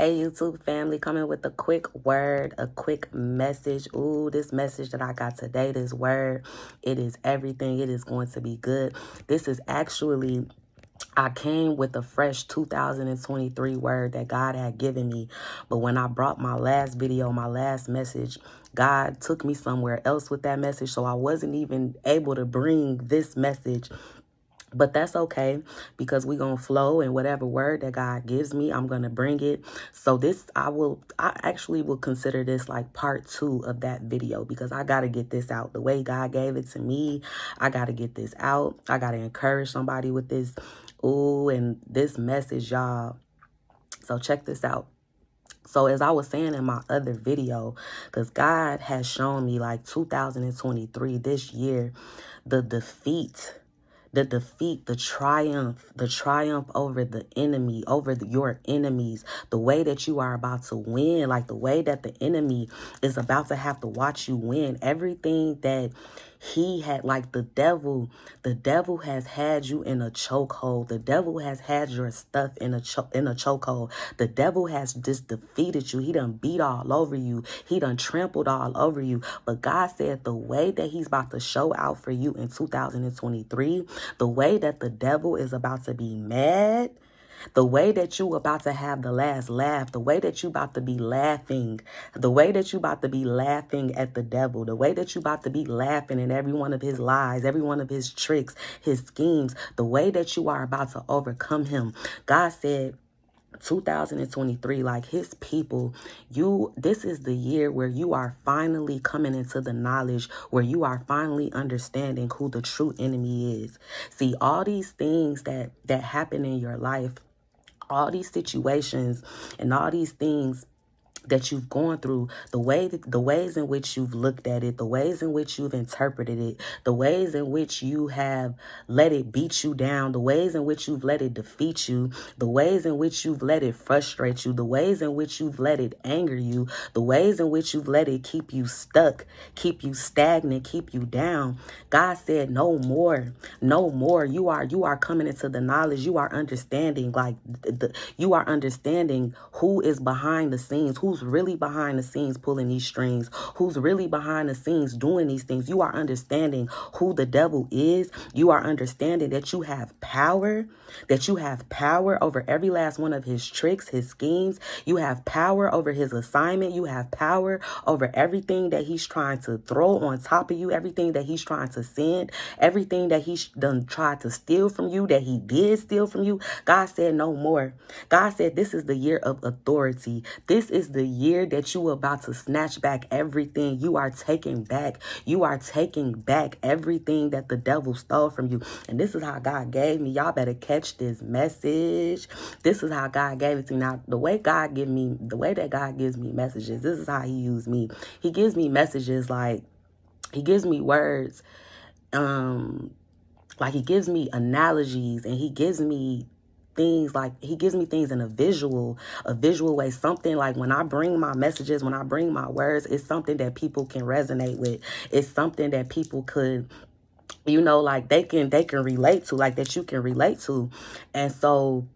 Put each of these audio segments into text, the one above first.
Hey YouTube family, coming with a quick word, a quick message. Ooh, this message that I got today, this word, it is everything. It is going to be good. This is actually, I came with a fresh 2023 word that God had given me. But when I brought my last video, my last message, God took me somewhere else with that message. So I wasn't even able to bring this message. But that's okay, because we're going to flow, and whatever word that God gives me, I'm going to bring it. So this, I actually will consider this like part 2 of that video, because I got to get this out. The way God gave it to me, I got to get this out. I got to encourage somebody with this. Ooh, and this message, y'all. So check this out. So as I was saying in my other video, because God has shown me like 2023, this year, the defeat, the triumph over the enemy, over your enemies, the way that you are about to win, like the way that the enemy is about to have to watch you win. Everything that he had, like the devil has had you in a chokehold. The devil has had your stuff in a chokehold. The devil has just defeated you. He done beat all over you. He done trampled all over you. But God said the way that he's about to show out for you in 2023, the way that the devil is about to be mad, the way that you about to have the last laugh, the way that you about to be laughing, the way that you about to be laughing at the devil, the way that you about to be laughing at every one of his lies, every one of his tricks, his schemes, the way that you are about to overcome him. God said 2023, like his people, this is the year where you are finally coming into the knowledge, where you are finally understanding who the true enemy is. See, all these things that happen in your life, all these situations and all these things that you've gone through, the ways in which you've looked at it, the ways in which you've interpreted it, the ways in which you have let it beat you down, the ways in which you've let it defeat you, the ways in which you've let it frustrate you, the ways in which you've let it anger you, the ways in which you've let it keep you stuck, keep you stagnant, keep you down. God said no more, no more. You are coming into the knowledge. You are understanding, like you are understanding who is behind the scenes, who's really behind the scenes pulling these strings, who's really behind the scenes doing these things. You are understanding who the devil is. You are understanding that you have power, over every last one of his tricks, his schemes. You have power over his assignment. You have power over everything that he's trying to throw on top of you, everything that he's trying to send, everything that he's done tried to steal from you, that he did steal from you. God said no more. God said this is the year of authority. This is the year that you are about to snatch back everything. You are taking back. You are taking back everything that the devil stole from you. And this is how God gave me. Y'all better catch this message. This is how God gave it to me. Now, the way that God gives me messages, this is how he used me. He gives me messages like, he gives me words, like he gives me analogies, and he gives me things, like he gives me things in a visual way. Something like when I bring my messages, when I bring my words, it's something that people can resonate with. It's something that people could, like they can relate to, like that you can relate to. And so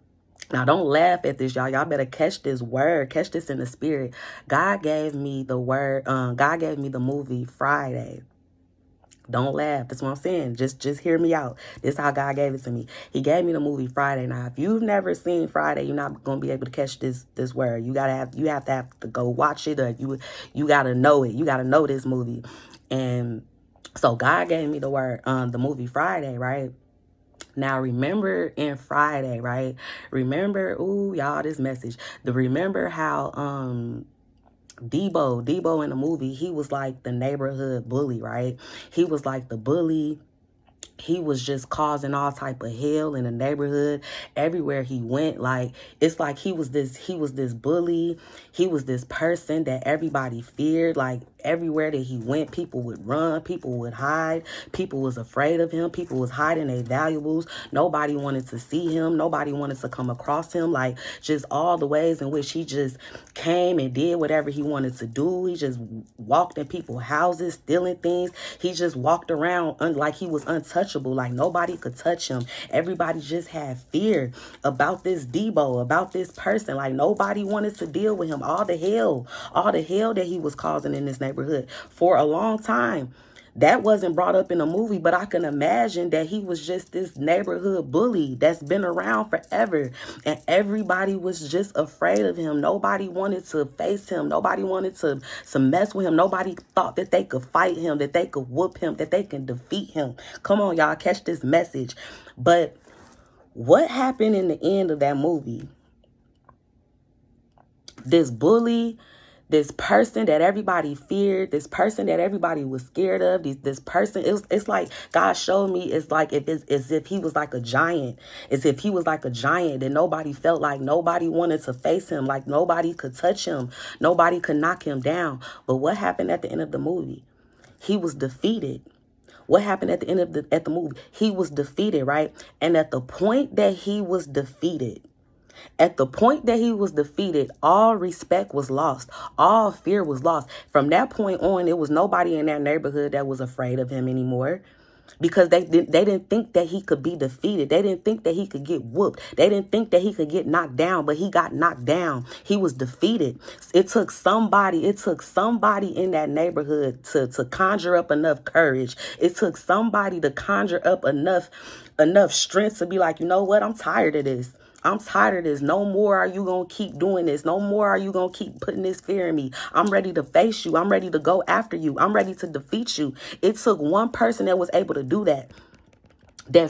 now don't laugh at this, y'all. Y'all better catch this word, catch this in the spirit. God gave me the word, God gave me the movie Friday. Don't laugh. That's what I'm saying. Just hear me out. This is how God gave it to me. He gave me the movie Friday. Now, if you've never seen Friday, you're not gonna be able to catch this word. You have to go watch it, or you gotta know it. You gotta know this movie. And so God gave me the word, the movie Friday, right? Now, remember in Friday, right? Remember, ooh, y'all, this message. Remember how Debo in the movie, he was like the neighborhood bully, right? He was like the bully. He was just causing all type of hell in the neighborhood everywhere he went. Like, it's like he was this bully. He was this person that everybody feared. Like, everywhere that he went, people would run, people would hide, people was afraid of him, people was hiding their valuables. Nobody wanted to see him, nobody wanted to come across him. Like, just all the ways in which he just came and did whatever he wanted to do. He just walked in people's houses stealing things. He just walked around like he was untouchable. untouchable. Like nobody could touch him. Everybody just had fear about this Debo, about this person. Like nobody wanted to deal with him. All the hell that he was causing in this neighborhood for a long time. That wasn't brought up in the movie, but I can imagine that he was just this neighborhood bully that's been around forever. And everybody was just afraid of him. Nobody wanted to face him. Nobody wanted to mess with him. Nobody thought that they could fight him, that they could whoop him, that they can defeat him. Come on, y'all, catch this message. But what happened in the end of that movie? This bully, this person that everybody feared, this person that everybody was scared of, this person, it's like God showed me, it's like as if he was like a giant, as if he was like a giant that nobody felt like, nobody wanted to face him, like nobody could touch him, nobody could knock him down. But what happened at the end of the movie? He was defeated. What happened at the end of the movie? He was defeated, right? And at the point that he was defeated, all respect was lost. All fear was lost. From that point on, there was nobody in that neighborhood that was afraid of him anymore. Because they didn't think that he could be defeated. They didn't think that he could get whooped. They didn't think that he could get knocked down, but he got knocked down. He was defeated. It took somebody in that neighborhood to conjure up enough courage. It took somebody to conjure up enough strength to be like, you know what? I'm tired of this. I'm tired of this. No more are you going to keep doing this. No more are you going to keep putting this fear in me. I'm ready to face you. I'm ready to go after you. I'm ready to defeat you. It took one person that was able to do that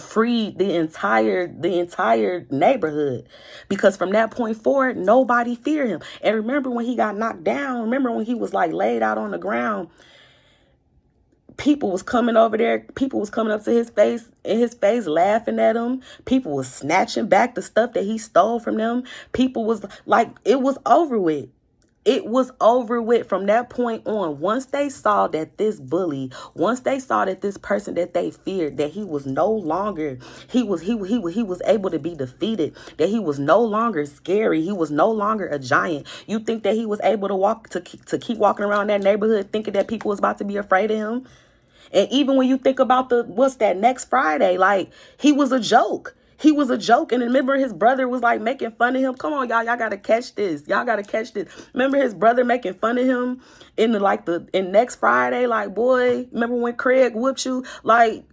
freed the entire neighborhood. Because from that point forward, nobody feared him. And remember when he got knocked down, remember when he was like laid out on the ground, people was coming over there. People was coming up to his face, laughing at him. People was snatching back the stuff that he stole from them. People was like, it was over with. It was over with from that point on. Once they saw that this bully, once they saw that this person that they feared, that he was no longer, he was able to be defeated, that he was no longer scary, he was no longer a giant. You think that he was able to keep walking around that neighborhood thinking that people was about to be afraid of him? And even when you think about what's that next Friday, like he was a joke. He was a joke. And remember his brother was like making fun of him. Come on, y'all got to catch this. Y'all got to catch this. Remember his brother making fun of him in next Friday? Like, boy, remember when Craig whooped you? Like,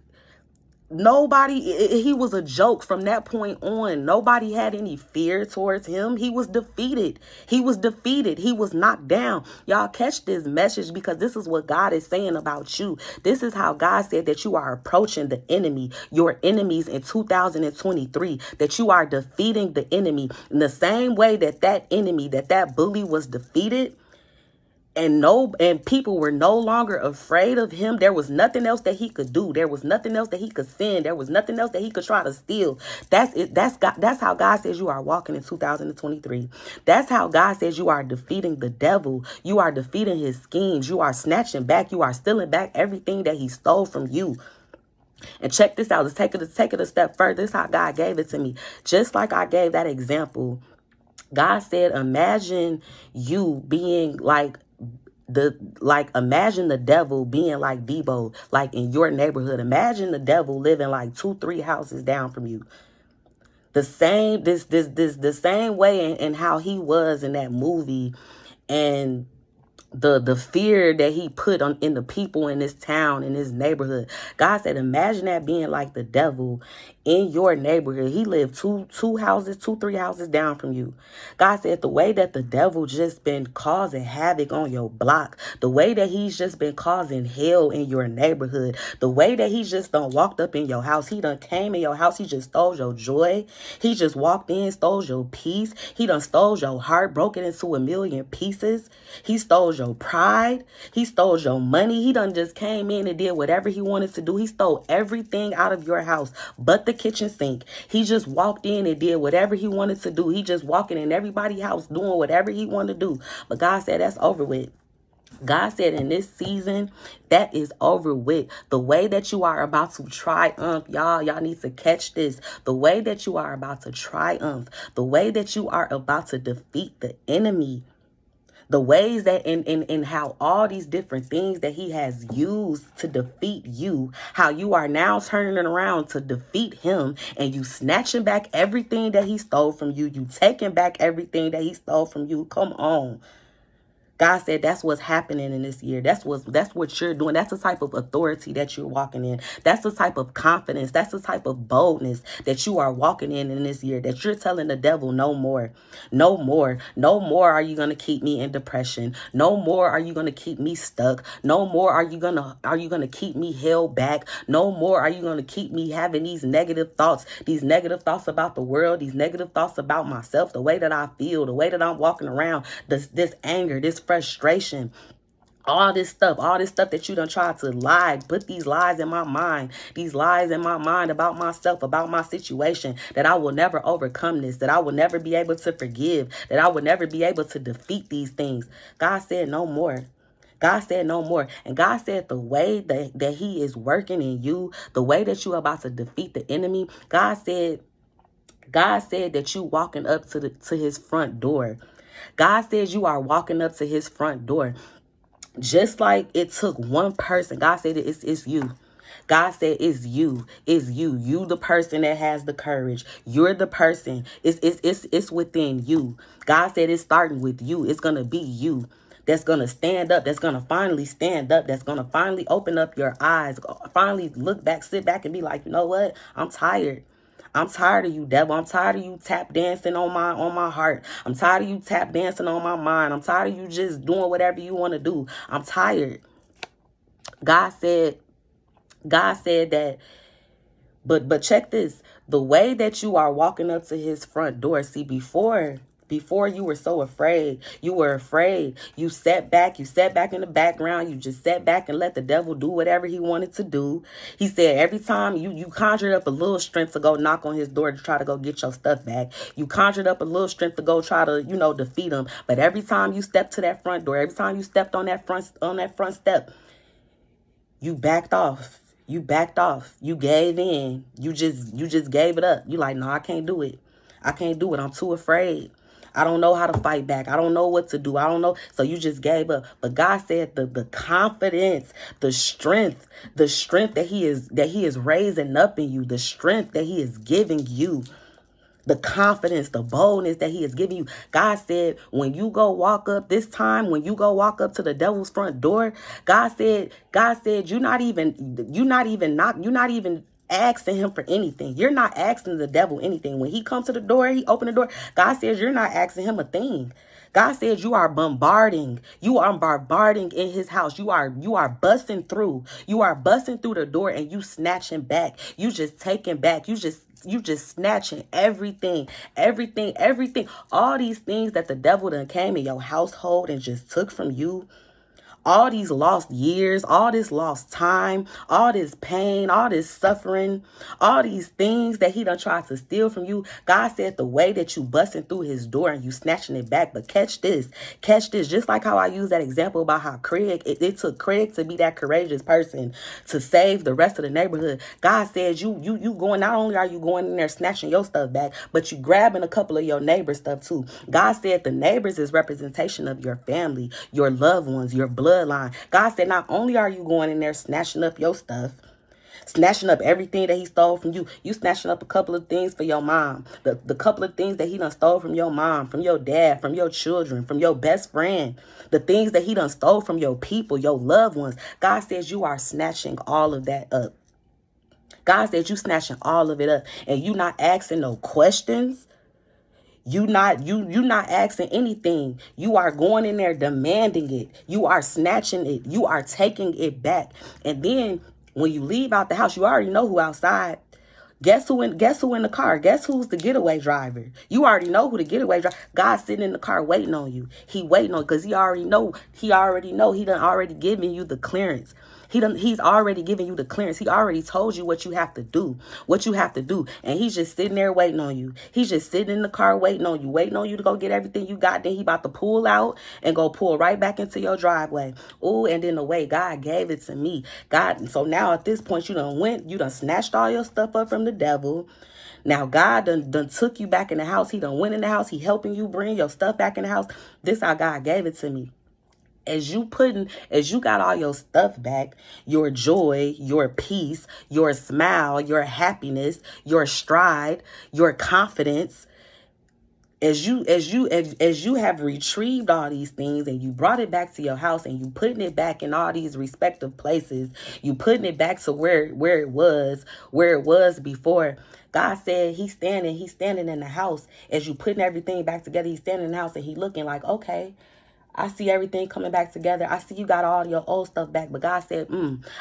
he was a joke from that point on. Nobody had any fear towards him. He was defeated. He was knocked down. Y'all catch this message, because this is what God is saying about you. This is how God said that you are approaching the enemy, your enemies in 2023, that you are defeating the enemy in the same way that enemy, that bully was defeated. And people were no longer afraid of him. There was nothing else that he could do. There was nothing else that he could send. There was nothing else that he could try to steal. That's it. That's how God says you are walking in 2023. That's how God says you are defeating the devil. You are defeating his schemes. You are snatching back. You are stealing back everything that he stole from you. And check this out. Let's take it a step further. This is how God gave it to me. Just like I gave that example, God said, imagine you being imagine the devil being like Debo, like in your neighborhood. Imagine the devil living like 2-3 houses down from you. The same way and how he was in that movie, and the fear that he put in the people in this town, in this neighborhood. God said, imagine that being like the devil in your neighborhood. He lived 2-3 houses down from you. God said the way that the devil just been causing havoc on your block, the way that he's just been causing hell in your neighborhood, the way that he's just done walked up in your house, he done came in your house, he just stole your joy, he just walked in, stole your peace, he done stole your heart, broke it into a million pieces, he stole your pride, he stole your money, he done just came in and did whatever he wanted to do. He stole everything out of your house but the kitchen sink. He just walked in and did whatever he wanted to do. He just walking in everybody's house doing whatever he wanted to do. But God said that's over with. God said in this season, that is over with. The way that you are about to triumph, y'all need to catch this. The way that you are about to triumph, the way that you are about to defeat the enemy, The ways that in how all these different things that he has used to defeat you, how you are now turning it around to defeat him, and you snatching back everything that he stole from you. You taking back everything that he stole from you. Come on. God said that's what's happening in this year. That's what you're doing. That's the type of authority that you're walking in. That's the type of confidence. That's the type of boldness that you are walking in this year, that you're telling the devil no more. No more. No more are you going to keep me in depression. No more are you going to keep me stuck. No more are you going to keep me held back. No more are you going to keep me having these negative thoughts about the world, these negative thoughts about myself, the way that I feel, the way that I'm walking around, this anger, this frustration, all this stuff that you done tried to lie, put these lies in my mind about myself, about my situation, that I will never overcome this, that I will never be able to forgive, that I will never be able to defeat these things. God said no more. God said no more. And God said the way that he is working in you, the way that you are about to defeat the enemy, God said that you walking up to his front door. God says you are walking up to his front door. Just like it took one person. God said it's you. God said it's you. It's you. You the person that has the courage. You're the person. It's within you. God said it's starting with you. It's gonna be you that's gonna stand up, that's gonna finally stand up, that's gonna finally open up your eyes, finally look back, sit back and be like, you know what? I'm tired. I'm tired of you, devil. I'm tired of you tap dancing on my heart. I'm tired of you tap dancing on my mind. I'm tired of you just doing whatever you want to do. I'm tired. God said that, but check this. The way that you are walking up to his front door, see, before you were so afraid. You were afraid. You sat back in the background. You just sat back and let the devil do whatever he wanted to do. He said every time you conjured up a little strength to go knock on his door to try to go get your stuff back. You conjured up a little strength to go try to, defeat him. But every time you stepped to that front door, every time you stepped on that front step, you backed off. You backed off. You gave in. You just gave it up. You like, no, I can't do it. I can't do it. I'm too afraid. I don't know how to fight back. I don't know what to do. I don't know. So you just gave up. But God said the confidence, the strength that he is raising up in you, the strength that he is giving you, the confidence, the boldness that he is giving you. God said, when you go walk up this time, when you go walk up to the devil's front door, God said, you're not even asking him for anything. You're not asking the devil anything. When he comes to the door, he open the door. God says you're not asking him a thing. God says you are bombarding. You are bombarding in his house. You are busting through. You are busting through the door and you snatching back. You just taking back. You just snatching everything. All these things that the devil done came in your household and just took from you. All these lost years, all this lost time, all this pain, all this suffering, all these things that he done tried to steal from you. God said the way that you busting through his door and you snatching it back. But catch this. Just like how I used that example about how Craig, it took Craig to be that courageous person to save the rest of the neighborhood. God said you going, not only are you going in there snatching your stuff back, but you grabbing a couple of your neighbors' stuff too. God said the neighbors is representation of your family, your loved ones, your bloodline. God said not only are you going in there snatching up your stuff, snatching up everything that he stole from you, you snatching up a couple of things for your mom, the couple of things that he done stole from your mom, from your dad, from your children, from your best friend, the things that he done stole from your people, your loved ones. God says you are snatching all of that up. God said you snatching all of it up, and you not asking no questions. You not asking anything. You are going in there demanding it. You are snatching it. You are taking it back. And then when you leave out the house, you already know who outside. Guess who in the car? Guess who's the getaway driver? You already know who the getaway driver. God's sitting in the car waiting on you. He waiting on, because he already know. He done already given you the clearance. He's already given you the clearance. He already told you what you have to do. What you have to do. And he's just sitting there waiting on you. He's just sitting in the car waiting on you to go get everything you got. Then he about to pull out and go pull right back into your driveway. Oh, and then the way God gave it to me. God, so now at this point, you done snatched all your stuff up from the devil. Now God done took you back in the house. He done went in the house. He helping you bring your stuff back in the house. This how God gave it to me. As you got all your stuff back, your joy, your peace, your smile, your happiness, your stride, your confidence, as you have retrieved all these things and you brought it back to your house and you putting it back in all these respective places, you putting it back to where it was before. God said he's standing in the house. As you putting everything back together, he's standing in the house and he looking like, okay, I see everything coming back together. I see you got all your old stuff back. But God said,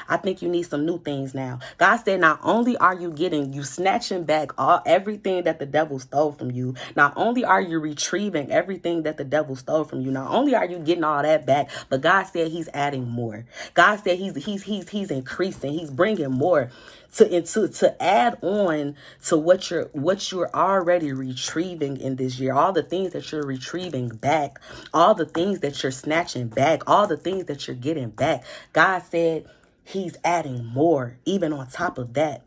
I think you need some new things now. God said, not only are you snatching back everything that the devil stole from you. Not only are you retrieving everything that the devil stole from you. Not only are you getting all that back, but God said he's adding more. God said he's increasing. He's bringing more to add on to what you're already retrieving in this year. All the things that you're retrieving back, all the things that you're snatching back, all the things that you're getting back. God said he's adding more even on top of that.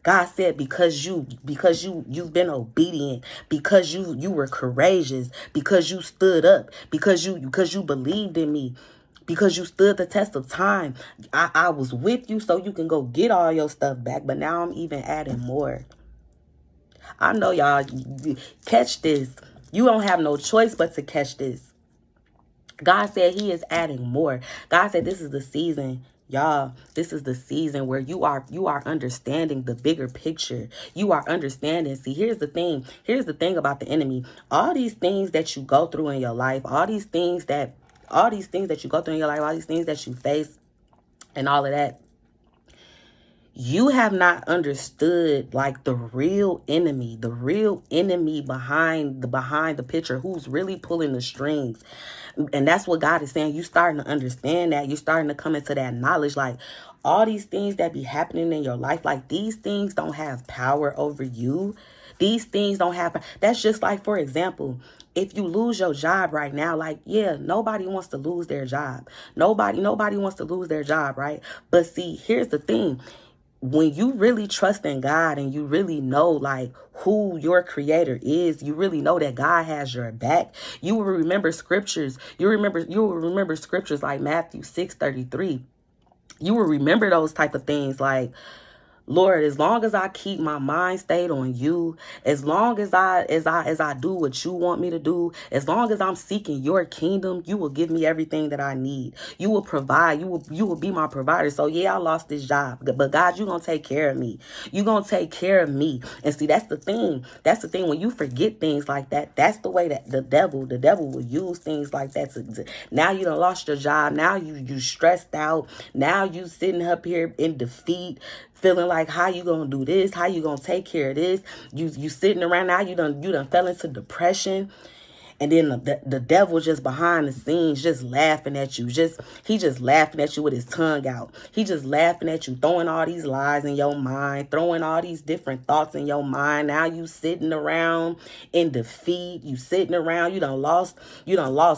God said because you've been obedient, because you were courageous, because you stood up, because you believed in me, because you stood the test of time. I was with you so you can go get all your stuff back, but now I'm even adding more. I know y'all catch this. You don't have no choice but to catch this. God said he is adding more. God said this is the season. Y'all, this is the season where you are understanding the bigger picture. You are understanding. See, here's the thing. Here's the thing about the enemy. All these things that you go through in your life, all these things that you go through in your life, all these things that you face and all of that, you have not understood like the real enemy behind the picture, who's really pulling the strings. And that's what God is saying. You starting to understand that. You're starting to come into that knowledge. Like all these things that be happening in your life, like these things don't have power over you. These things don't have. That's just like, for example, if you lose your job right now, like, yeah, nobody wants to lose their job. Nobody wants to lose their job, right? But see, here's the thing. When you really trust in God and you really know like who your creator is, you really know that God has your back. You will remember scriptures. You will remember scriptures like Matthew 6:33. You will remember those type of things like, Lord, as long as I keep my mind stayed on you, as long as I do what you want me to do, as long as I'm seeking your kingdom, you will give me everything that I need. You will provide. You will be my provider. So yeah, I lost this job, but God, you're going to take care of me. You're going to take care of me. And see, that's the thing. That's the thing. When you forget things like that, that's the way that the devil will use things like that to now you done lost your job. Now you stressed out. Now you sitting up here in defeat, feeling like how you gonna do this, how you gonna take care of this. You sitting around now, you done fell into depression. And then the devil just behind the scenes, just laughing at you. He just laughing at you with his tongue out. He just laughing at you, throwing all these lies in your mind, throwing all these different thoughts in your mind. Now you sitting around in defeat. You sitting around, you done lost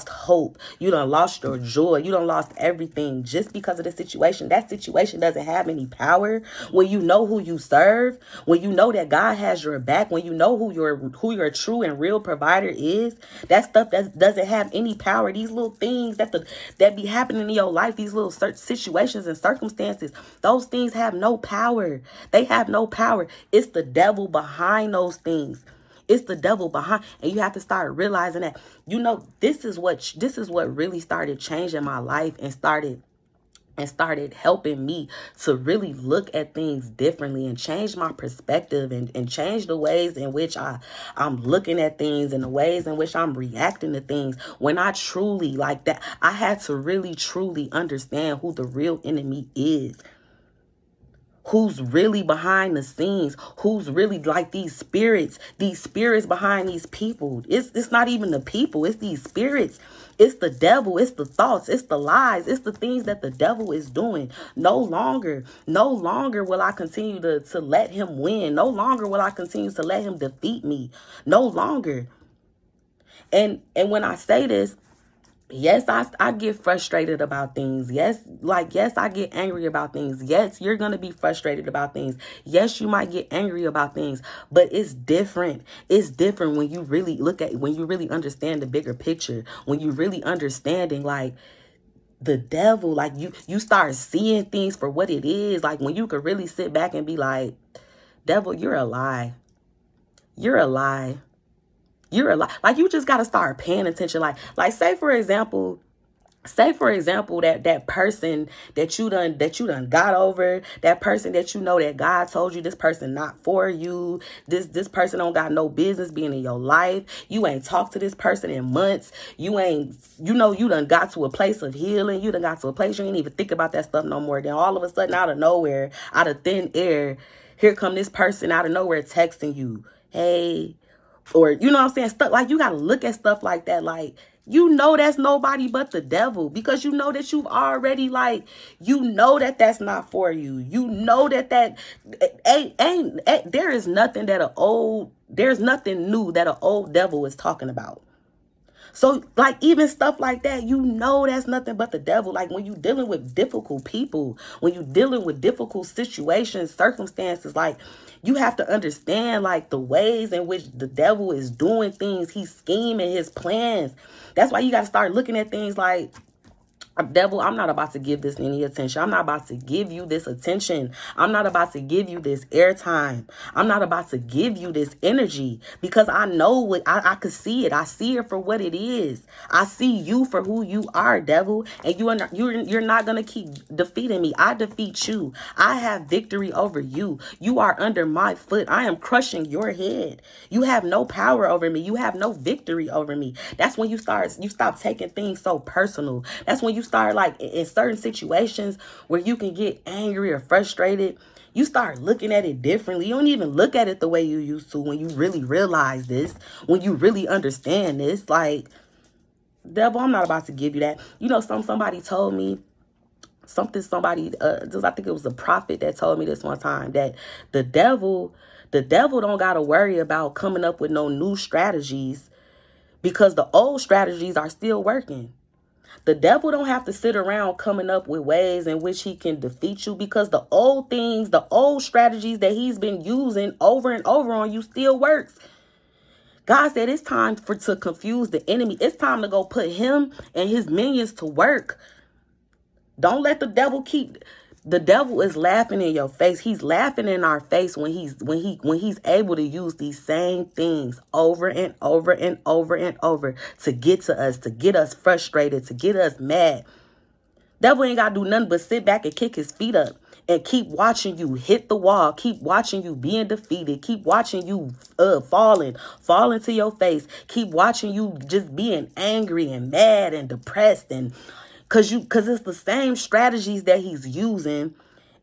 hope. You done lost your joy. You done lost everything just because of the situation. That situation doesn't have any power. When you know who you serve, when you know that God has your back, when you know who your true and real provider is, that stuff that doesn't have any power. These little things that be happening in your life, these little situations and circumstances, those things have no power. They have no power. It's the devil behind those things. It's the devil behind, and you have to start realizing that. You know, this is what really started changing my life and started helping me to really look at things differently and change my perspective and change the ways in which I'm looking at things and the ways in which I'm reacting to things. When I truly like that, I had to really truly understand who the real enemy is. who's really behind the scenes, who's really like these spirits behind these people. It's not even the people, it's these spirits. It's the devil, it's the thoughts, it's the lies, it's the things that the devil is doing. No longer will I continue to let him win. No longer will I continue to let him defeat me. No longer. And when I say this, yes, I get frustrated about things. Yes, I get angry about things. Yes, you're going to be frustrated about things. Yes, you might get angry about things, but it's different. It's different when you really when you really understand the bigger picture, when you really understanding like the devil, like you start seeing things for what it is. Like when you could really sit back and be like, devil, you're a lie. You're a lie. You're a lie. Like you just got to start paying attention. Like say for example, that person that you done got over, that person that you know that God told you this person not for you, this person don't got no business being in your life. You ain't talked to this person in months. You done got to a place of healing. You done got to a place you ain't even think about that stuff no more. Then all of a sudden, out of nowhere, out of thin air, here come this person out of nowhere texting you, hey, or you know what I'm saying, stuff like you got to look at stuff like that. Like, that's nobody but the devil, because you know that you've already that's not for you. You know that ain't there is nothing there's nothing new that an old devil is talking about. So like even stuff like that, that's nothing but the devil. Like when you dealing with difficult people, when you dealing with difficult situations, circumstances, like you have to understand like the ways in which the devil is doing things. He's scheming his plans. That's why you got to start looking at things like, devil, I'm not about to give this any attention. I'm not about to give you this attention. I'm not about to give you this airtime. I'm not about to give you this energy, because I know what I could see it. I see it for what it is. I see you for who you are, devil, and you're not gonna keep defeating me. I defeat you. I have victory over you. You are under my foot. I am crushing your head. You have no power over me. You have no victory over me. That's when you stop taking things so personal. That's when you start, like, in certain situations where you can get angry or frustrated, you start looking at it differently. You don't even look at it the way you used to when you really realize this, when you really understand this. Like, devil, I'm not about to give you that. Somebody told me somebody, I think it was a prophet that told me this one time, that the devil don't got to worry about coming up with no new strategies, because the old strategies are still working. The devil don't have to sit around coming up with ways in which he can defeat you, because the old things, the old strategies that he's been using over and over on you still works. God said it's time to confuse the enemy. It's time to go put him and his minions to work. Don't let the devil the devil is laughing in your face. He's laughing in our face when he's able to use these same things over and over and over and over to get to us, to get us frustrated, to get us mad. Devil ain't got to do nothing but sit back and kick his feet up and keep watching you hit the wall, keep watching you being defeated, keep watching you falling to your face, keep watching you just being angry and mad and depressed, and Cause it's the same strategies that he's using,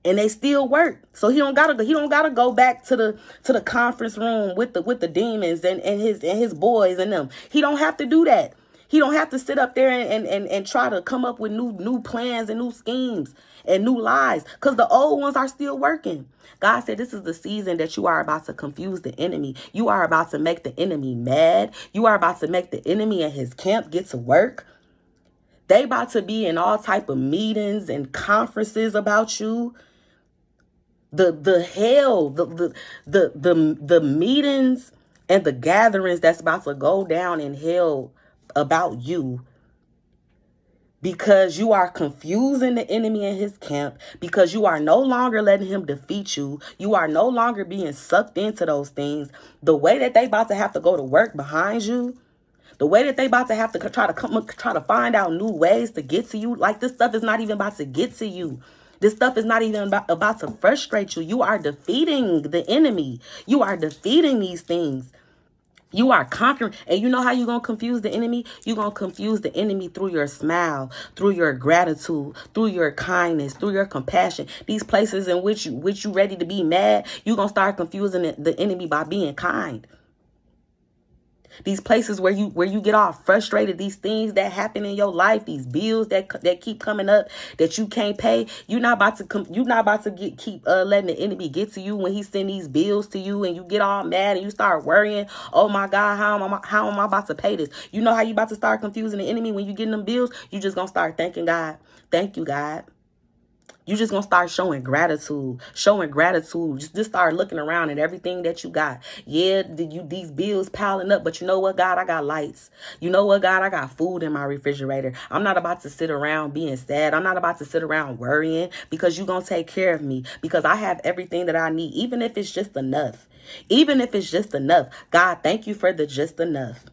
and they still work. So he don't gotta go back to the conference room with the demons and his boys and them. He don't have to do that. He don't have to sit up there and try to come up with new plans and new schemes and new lies, because the old ones are still working. God said this is the season that you are about to confuse the enemy. You are about to make the enemy mad. You are about to make the enemy and his camp get to work. They about to be in all type of meetings and conferences about you. The meetings and the gatherings that's about to go down in hell about you, because you are confusing the enemy and his camp, because you are no longer letting him defeat you. You are no longer being sucked into those things. The way that they about to have to go to work behind you, the way that they about to have to try to find out new ways to get to you, like this stuff is not even about to get to you. This stuff is not even about to frustrate you. You are defeating the enemy. You are defeating these things. You are conquering. And you know how you're going to confuse the enemy? You're going to confuse the enemy through your smile, through your gratitude, through your kindness, through your compassion. These places in which you ready to be mad, you're going to start confusing the enemy by being kind. These places where you get all frustrated, these things that happen in your life, these bills that keep coming up that you can't pay. You're not about to keep letting the enemy get to you when he send these bills to you, and you get all mad and you start worrying. Oh my God, how am I about to pay this? You know how you about to start confusing the enemy when you getting them bills? You just gonna start thanking God. Thank you, God. You just gonna start showing gratitude. Just start looking around at everything that you got. Yeah, these bills piling up, but you know what, God, I got lights. You know what, God, I got food in my refrigerator. I'm not about to sit around being sad. I'm not about to sit around worrying, because you're gonna take care of me, because I have everything that I need, even if it's just enough. Even if it's just enough. God, thank you for the just enough.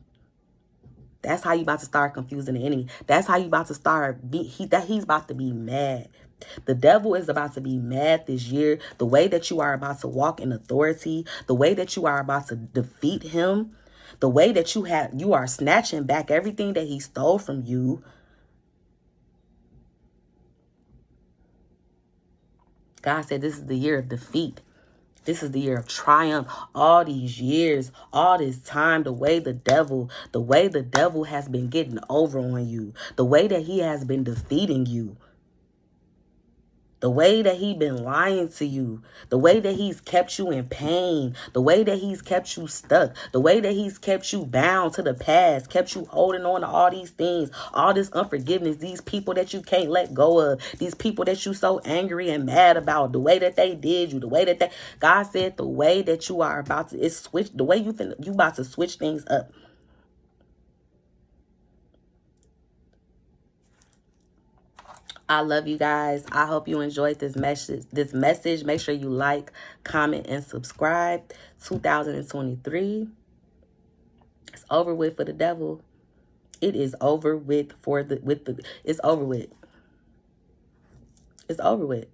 That's how you about to start confusing the enemy. That's how you about to start he's about to be mad. The devil is about to be mad this year. The way that you are about to walk in authority, the way that you are about to defeat him, the way that you are snatching back everything that he stole from you. God said this is the year of defeat. This is the year of triumph. All these years, all this time, the way the devil has been getting over on you, the way that he has been defeating you, the way that he's been lying to you, the way that he's kept you in pain, the way that he's kept you stuck, the way that he's kept you bound to the past, kept you holding on to all these things, all this unforgiveness, these people that you can't let go of, these people that you so angry and mad about, the way that they did you, the way that God said the way that you are about to, it's switch, the way you about to switch things up. I love you guys. I hope you enjoyed this message. Make sure you like, comment, and subscribe. 2023. It's over with for the devil. It is over with it's over with. It's over with.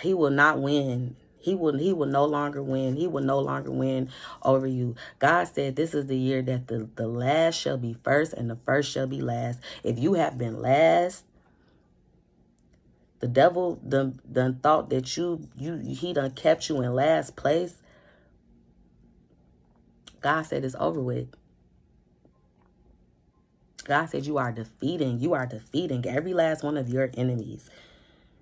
He will not win. He will no longer win. He will no longer win over you. God said this is the year that the last shall be first and the first shall be last. If you have been last, the devil done thought that he done kept you in last place. God said it's over with. God said you are defeating every last one of your enemies.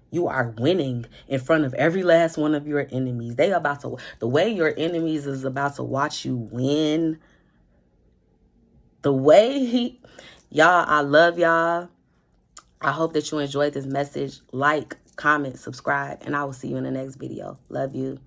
You are winning in front of every last one of your enemies. The way your enemies is about to watch you win. Y'all, I love y'all. I hope that you enjoyed this message. Like, comment, subscribe, and I will see you in the next video. Love you.